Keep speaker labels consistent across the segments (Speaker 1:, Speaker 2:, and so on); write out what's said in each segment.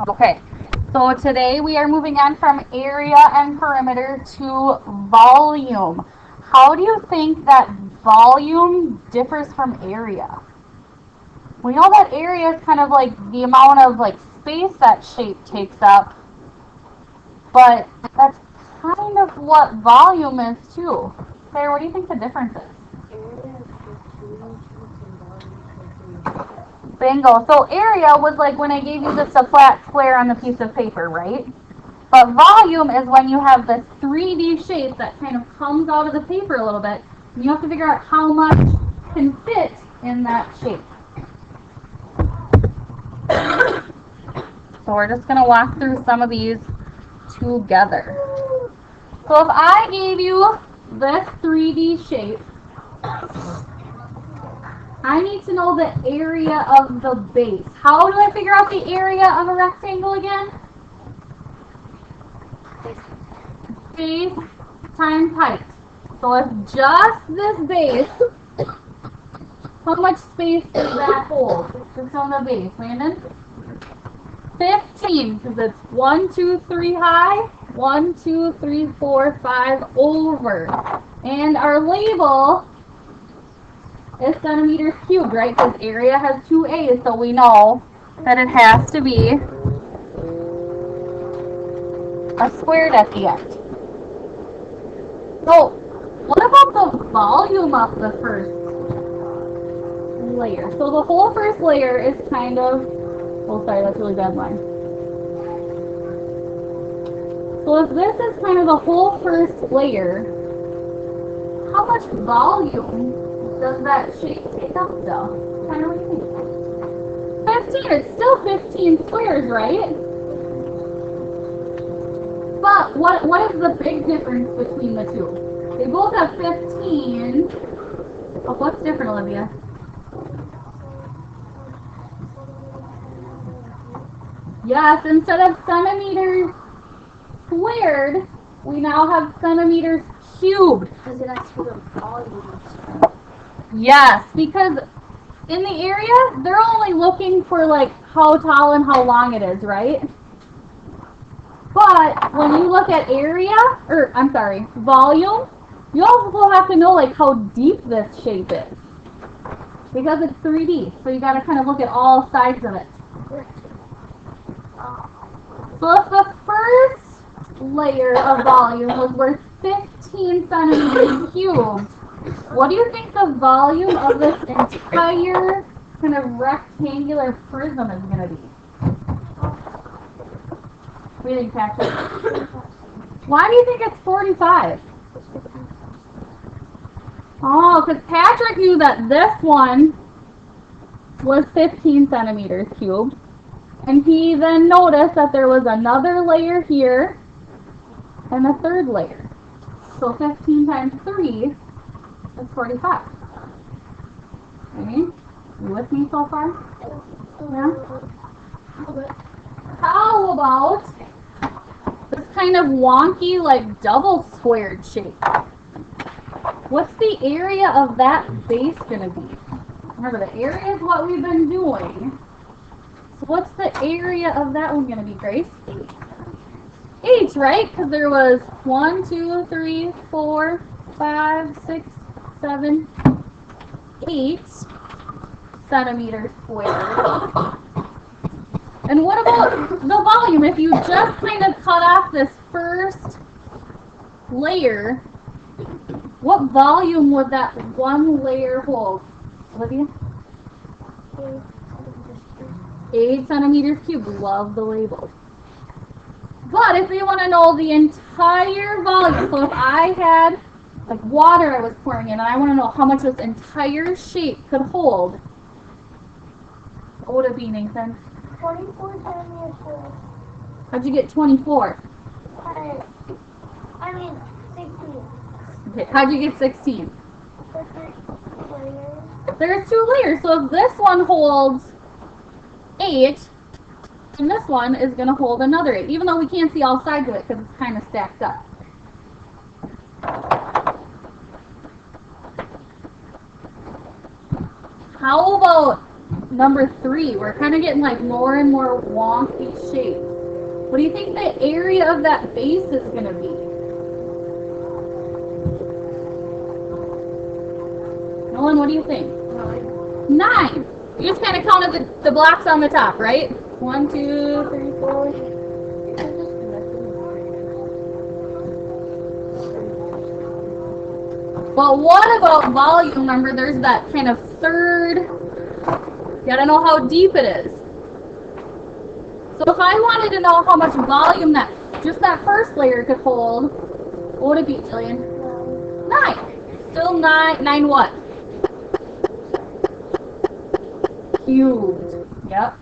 Speaker 1: Okay, so today we are moving on from area and perimeter to volume. How do you think that volume differs from area? We know that area is kind of like the amount of like space that shape takes up, but that's kind of what volume is too. Claire, what do you think the difference is? Bingo. So area was like when I gave you just a flat square on the piece of paper, right? But volume is when you have this 3D shape that kind of comes out of the paper a little bit. And you have to figure out how much can fit in that shape. So we're just going to walk through some of these together. So if I gave you this 3D shape, I need to know the area of the base. How do I figure out the area of a rectangle again? Base times height. So if just this base, how much space does that hold? Just on the base, Landon? 15, because it's 1, 2, 3 high, 1, 2, 3, 4, 5 over. And our label is centimeters cubed, right? Because area has 2 A's, so we know that it has to be a squared at the end. So, what about the volume of the first layer? So the whole first layer is kind of, oh sorry, that's a really bad line. So if this is kind of the whole first layer, how much volume does that shape take up though? Kind of what do you think? 15, it's still 15 squares, right? But what is the big difference between the two? They both have 15. Oh, what's different, Olivia? Yes, instead of centimeters squared, we now have centimeters cubed.
Speaker 2: Because it has to be the volume.
Speaker 1: Yes, because in the area, they're only looking for like how tall and how long it is, right? But when you look at area, or I'm sorry, volume, you also have to know like how deep this shape is. Because it's 3D, so you gotta kind of look at all sides of it. So if the first layer of volume was worth 15 centimeters cubed, what do you think the volume of this entire kind of rectangular prism is going to be? What do you think, Patrick? Why do you think it's 45? Oh, because Patrick knew that this one was 15 centimeters cubed. And he then noticed that there was another layer here and a third layer. So 15 times 3 is 45. Okay? You with me so far? Yeah? How about this kind of wonky, like double squared shape? What's the area of that base going to be? Remember, the area is what we've been doing. So what's the area of that one going to be, Grace? 8, right? Because there was 1, 2, 3, 4, 5, 6, 7, 8 centimeters squared. And what about the volume? If you just kind of cut off this first layer, what volume would that one layer hold? Olivia? 8 centimeters cubed. Love the label. But if we want to know the entire volume, so if I had like water I was pouring in and I want to know how much this entire shape could hold, what would it be, Nathan?
Speaker 2: 24 centimeters squared.
Speaker 1: How'd you get 24?
Speaker 2: I mean, 16.
Speaker 1: Okay, how'd you get 16?
Speaker 2: Layers.
Speaker 1: There's 2 layers, so if this one holds 8, and this one is going to hold another 8, even though we can't see all sides of it because it's kind of stacked up. How about number 3. We're kind of getting like more and more wonky shapes. What do you think the area of that base is going to be? Nolan, what do you think? 9. You just kind of counted the blocks on the top, right? 1, 2, 3, 4. But what about volume? Remember, there's that kind of third. You gotta know how deep it is. So if I wanted to know how much volume just that first layer could hold, what would it be, Jillian? 9. Still 9. 9 what? Cubed. Yep.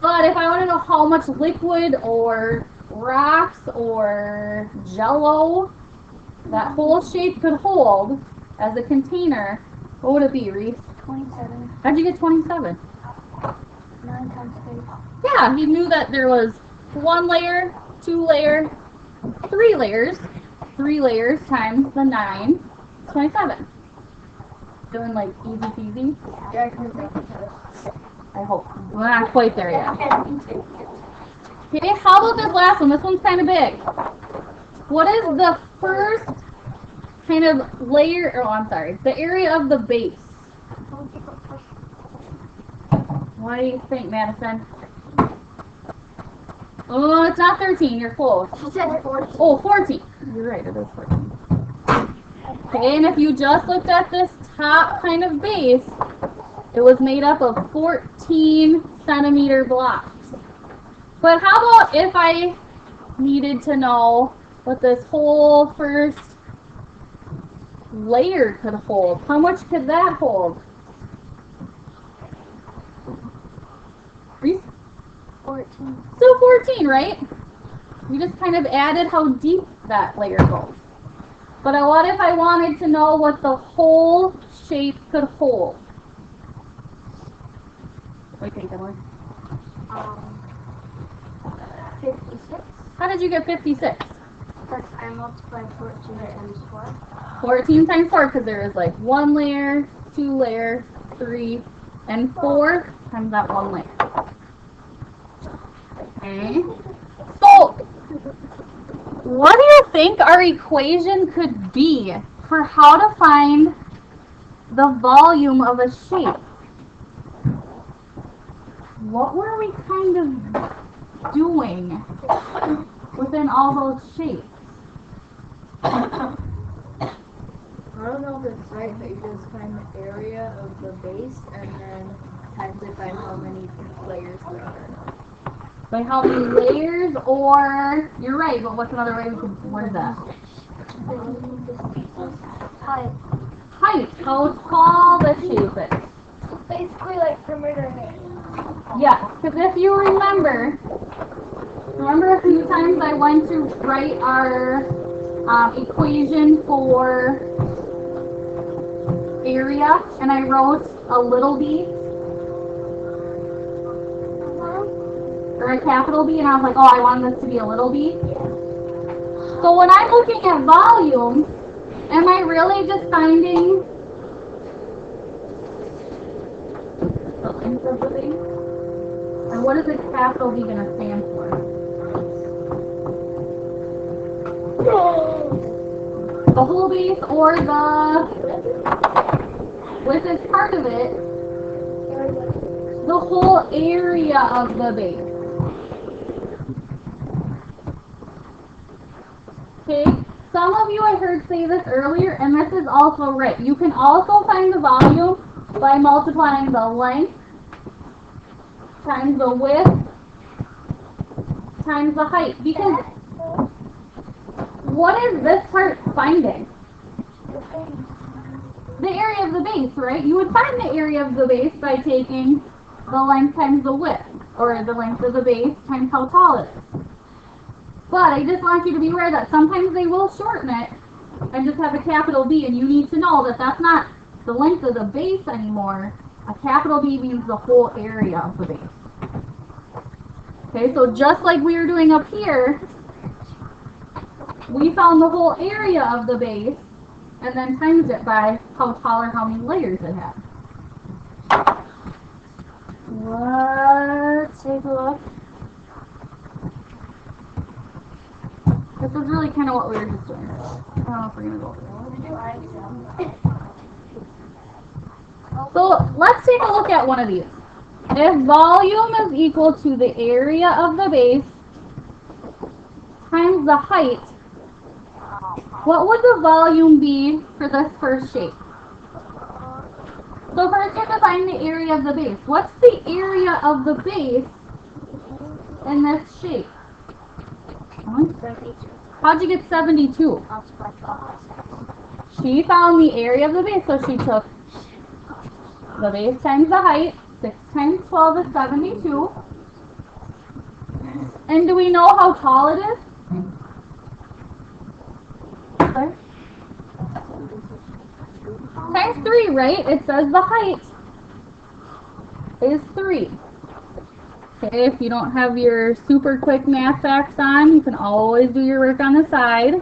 Speaker 1: But if I want to know how much liquid or rocks or jello that whole shape could hold as a container, what would it be, Reese?
Speaker 2: 27.
Speaker 1: How'd you get 27?
Speaker 2: 9 times 3.
Speaker 1: Yeah, he knew that there was 1 layer, 2 layer, 3 layers. 3 layers times the 9, 27. Doing like easy peasy?
Speaker 2: Yeah, I can do that.
Speaker 1: I hope. We're not quite there yet. Okay, how about this last one? This one's kind of big. What is the first kind of layer, the area of the base? What do you think, Madison? Oh, it's not 13. You're close.
Speaker 2: She said 14.
Speaker 1: Oh, 14. You're right. It is 14. Okay, and if you just looked at this top kind of base, it was made up of 14 centimeter blocks. But how about if I needed to know what this whole first layer could hold? How much could that hold? Reese?
Speaker 2: 14.
Speaker 1: Still 14, right? We just kind of added how deep that layer goes. But what if I wanted to know what the whole shape could hold? What do you think, Emily?
Speaker 2: 56.
Speaker 1: How did you get 56?
Speaker 2: Because I multiplied 14 times 4.
Speaker 1: 14 times 4, because there is like 1 layer, 2 layer, 3, and 4 times that 1 layer. Okay. So, what do you think our equation could be for how to find the volume of a shape? What were we kind of doing within all those shapes?
Speaker 3: I don't know if it's right, but you just find the area of the base and then times it by how many layers there are.
Speaker 1: By how many layers, or you're right, but what's another way we could word that?
Speaker 2: Height.
Speaker 1: Height, how tall the shape is.
Speaker 2: Basically like perimeter.
Speaker 1: Yes, because if you remember a few times I went to write our equation for area, and I wrote a little b or a capital B, and I was like, oh, I want this to be a little b. So when I'm looking at volume, am I really just finding the length of the base? And what is a capital B going to stand for? The whole base, or the width is part of it, the whole area of the base. Okay, some of you I heard say this earlier, and this is also right. You can also find the volume by multiplying the length times the width times the height. Because what is this part finding? The area of the base, right? You would find the area of the base by taking the length times the width, or the length of the base times how tall it is. But I just want you to be aware that sometimes they will shorten it and just have a capital B, and you need to know that that's not the length of the base anymore. A capital B means the whole area of the base. Okay, so just like we were doing up here, we found the whole area of the base and then times it by how tall or how many layers it had. Let's take a look. This is really kind of what we were just doing. I don't know if we're going to go over there. So let's take a look at one of these. If volume is equal to the area of the base times the height, what would the volume be for this first shape? So first you have to find the area of the base. What's the area of the base in this shape? How'd you get 72? She found the area of the base, so she took the base times the height. 6 times 12 is 72. And do we know how tall it is? Okay. Times 3, right? It says the height is 3. Okay, if you don't have your super quick math facts on, you can always do your work on the side.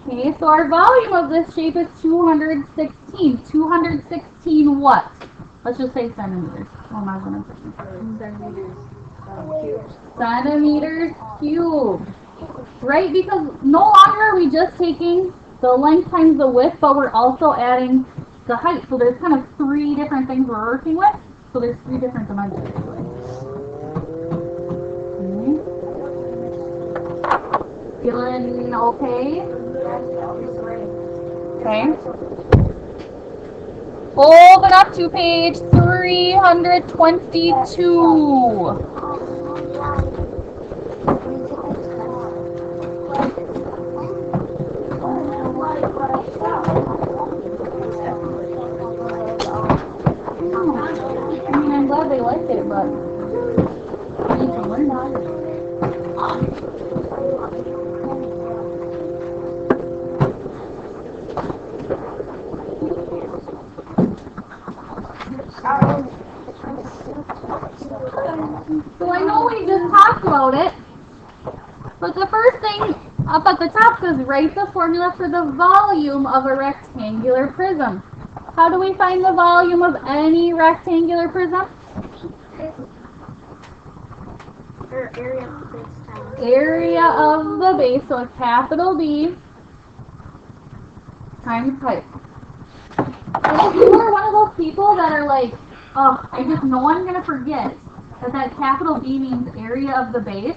Speaker 1: Okay, so our volume of this shape is 216. 216 what? Let's just say centimeters. I'll measure in centimeters cubed. Right? Because no longer are we just taking the length times the width, but we're also adding the height. So there's kind of 3 different things we're working with. So there's 3 different dimensions. Feeling okay? Okay. Open up to page 322. I mean, I'm glad they liked it, but I need to learn that. So I know we just talked about it, but the first thing up at the top says write the formula for the volume of a rectangular prism. How do we find the volume of any rectangular prism? Area of the base, so a capital B times height. And if you are one of those people that are like, oh, I just know I'm going to forget that capital B means area of the base,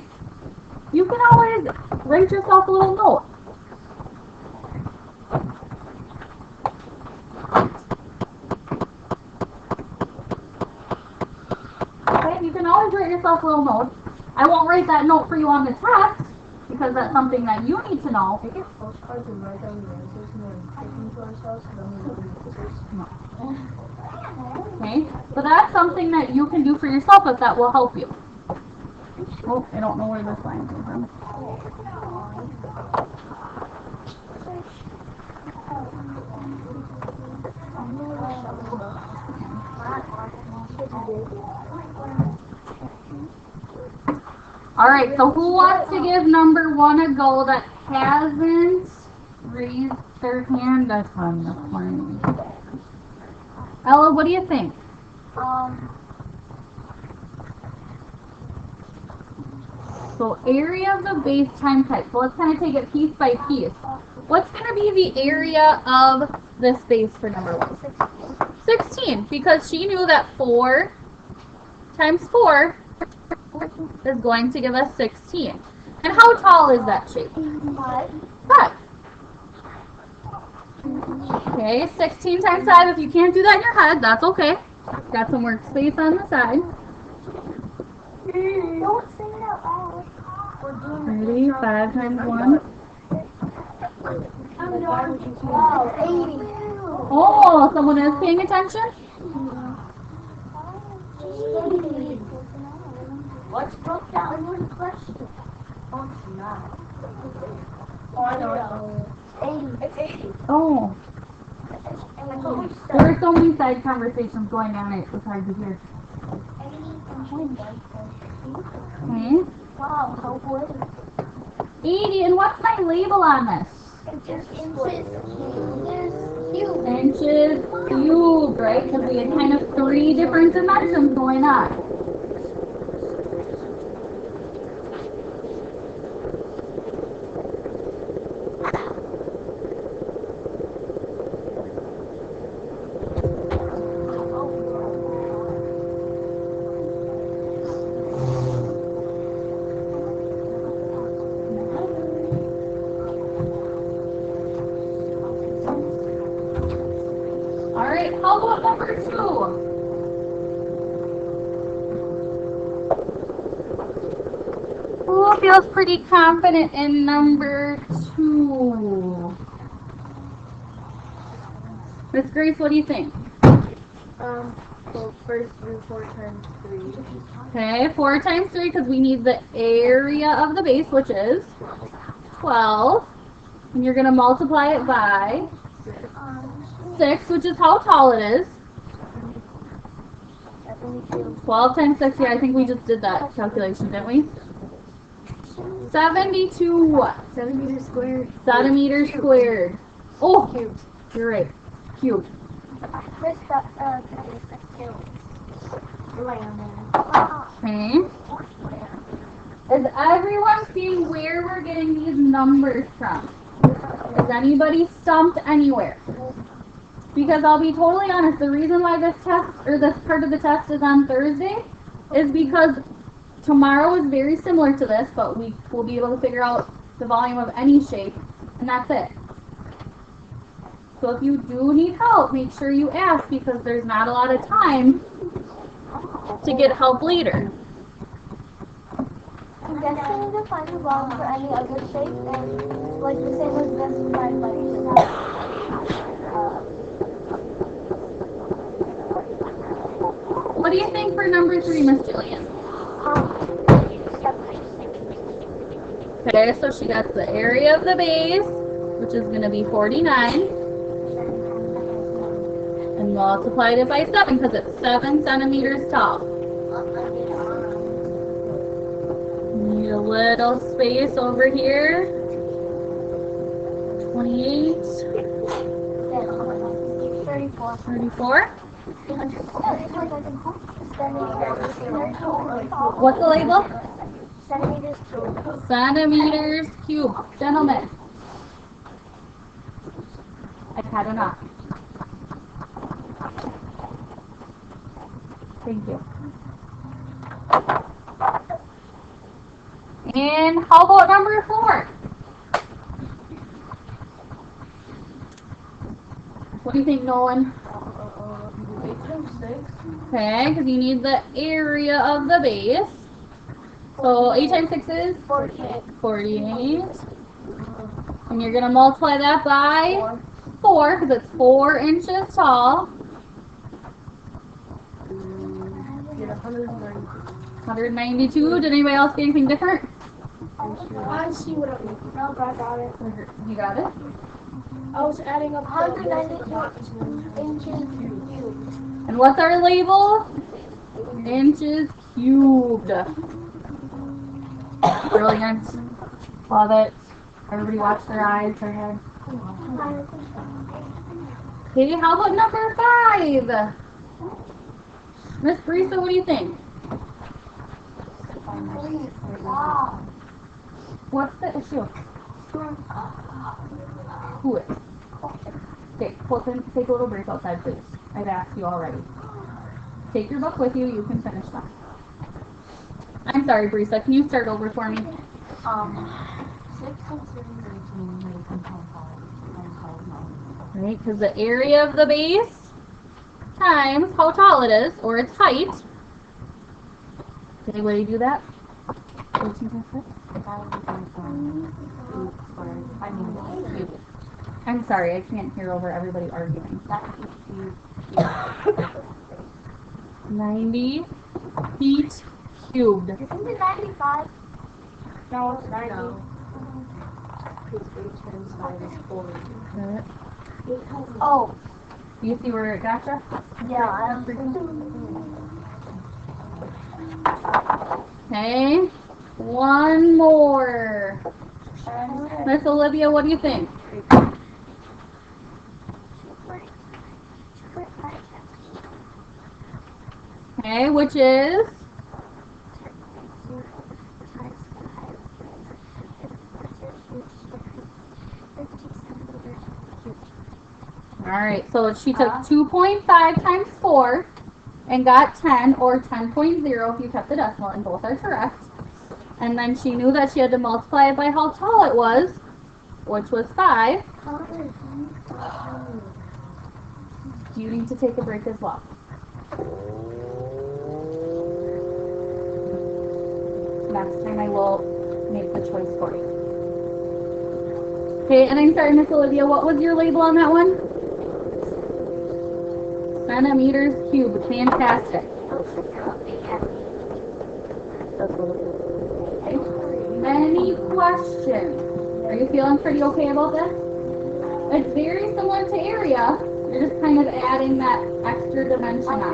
Speaker 1: you can always write yourself a little note. Okay, you can always write yourself a little note. I won't write that note for you on the test, because that's something that you need to know.
Speaker 3: I get postcards and write down the answers and then take them to ourselves and then we do the answers.
Speaker 1: No. Okay, so that's something that you can do for yourself if that will help you. Oh, I don't know where this line came from. Alright, so who wants to give number 1 a go that hasn't raised their hand a ton of morning? Ella, what do you think? So area of the base times height. So let's kind of take it piece by piece. What's going to be the area of this base for number 1? 16, because she knew that 4 times 4 is going to give us 16. And how tall is that shape? 5. Okay, 16 times 5. If you can't do that in your head, that's okay. Got some workspace on the side.
Speaker 2: Don't sing it out loud.
Speaker 1: 35 times 1.
Speaker 2: Wow, 80.
Speaker 1: Oh, someone is paying attention?
Speaker 2: What's broke down? One question. Oh, it's not. Oh, I know. 80. It's 80.
Speaker 1: Oh. There are so many side conversations going on, it was hard to hear. Okay.
Speaker 2: Wow, how good.
Speaker 1: 80, and what's my label on this?
Speaker 2: It just inches.
Speaker 1: Inches cubed, right? Because we had kind of 3 different dimensions going on. All right, how about number 2? Who feels pretty confident in number 2? Miss Grace, what do you think?
Speaker 3: So first do 4 times 3.
Speaker 1: Okay, 4 times 3 because we need the area of the base, which is 12. And you're going to multiply it by 6, which is how tall it is. 12 times 6, yeah, I think we just did that calculation, didn't we? 72 what?
Speaker 3: Centimeters squared.
Speaker 1: Centimeters squared. Oh, cubed. You're right. Cubed. Okay. Is everyone seeing where we're getting these numbers from? Is anybody stumped anywhere? Because I'll be totally honest, the reason why this test, or this part of the test is on Thursday, is because tomorrow is very similar to this, but we will be able to figure out the volume of any shape, and that's it. So if you do need help, make sure you ask, because there's not a lot of time to get help later.
Speaker 2: I'm guessing you can find the volume for any other shape, and like the same as this, find like
Speaker 1: What do you think for number 3, Miss Jillian? Okay, so she got the area of the base, which is going to be 49, and multiplied it by 7 because it's 7 centimeters tall. Need a little space over here. 28. 34. What's the label?
Speaker 2: centimeters cubed.
Speaker 1: Centimeters cubed. Gentlemen. I've had enough. Thank you. And how about number 4? What do you think, Nolan?
Speaker 3: 8 times 6.
Speaker 1: Okay, because you need the area of the base. So 8 times 6 is?
Speaker 2: 48.
Speaker 1: 48. And you're going to multiply that by 4 because it's 4 inches tall. 192. Did anybody else get anything different?
Speaker 2: I see what I mean. No, I got it.
Speaker 1: You got it?
Speaker 2: I was adding up 192 inches cubed.
Speaker 1: And what's our label? Inches cubed. Brilliant. Love it. Everybody watch their eyes, their head. Okay, how about number 5? Miss Brisa, what do you think? What's the issue? Who is? Okay, take a little break outside, please. I've asked you already. Take your book with you. You can finish that. I'm sorry, Brisa. Can you start over for me?
Speaker 4: 6 times 3 is 18, we can times 5.
Speaker 1: Right, because the area of the base times how tall it is, or its height. Did anybody do that? 18 times 6? I'm sorry, I can't hear over everybody arguing. 90 feet cubed.
Speaker 2: Isn't it 95?
Speaker 3: No, it's 90. Because 8 times 5 is 40.
Speaker 2: Oh,
Speaker 1: Do you see where it gotcha?
Speaker 2: yeah, I am.
Speaker 1: Okay, one more. Miss Olivia, what do you think? Okay, which is? Alright, so she took 2.5 times 4 and got 10, or 10.0 if you kept the decimal, and both are correct. And then she knew that she had to multiply it by how tall it was, which was 5. Do you need to take a break as well? Next time I will make the choice for you. Okay, and I'm sorry, Miss Olivia, what was your label on that one? Centimeters cubed. Fantastic. Any questions? Are you feeling pretty okay about this? It's very similar to area. You're just kind of adding that extra dimension on.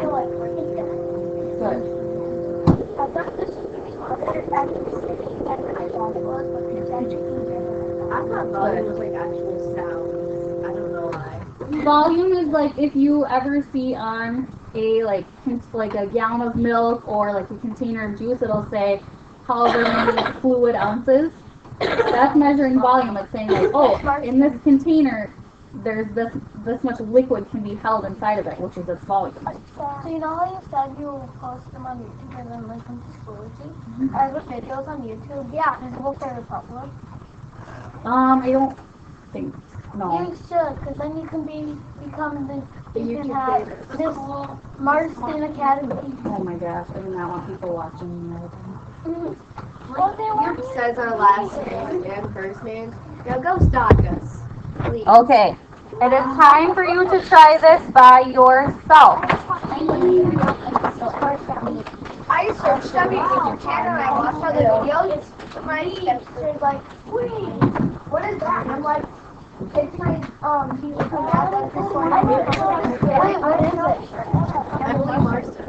Speaker 1: Good.
Speaker 3: I thought volume was like actual sounds. I don't know why.
Speaker 1: Volume is like if you ever see on a like a gallon of milk or like a container of juice, it'll say however many fluid ounces. That's measuring volume. It's saying like, oh, in this container, there's this much liquid can be held inside of it, which is its volume.
Speaker 2: So you know how you said you post them on YouTube and then link them to Schoology? Are the videos on YouTube? Yeah. Visible for the public?
Speaker 1: I don't think no.
Speaker 2: You should, because then you can become the you can
Speaker 3: YouTube
Speaker 2: have
Speaker 3: favorite.
Speaker 2: this Marston Academy.
Speaker 1: Oh my gosh, I do not want people watching me all the time.
Speaker 2: Well, they want
Speaker 3: It says our last name and first name. Now go stalk us, please.
Speaker 1: Okay, it is time for you to try this by yourself.
Speaker 2: I searched on your YouTube channel and I watched other videos. My stepsister's like, wait, what is that? And I'm like, it's my he's from Advent this one. Wait, what is it?
Speaker 3: Emily Marston.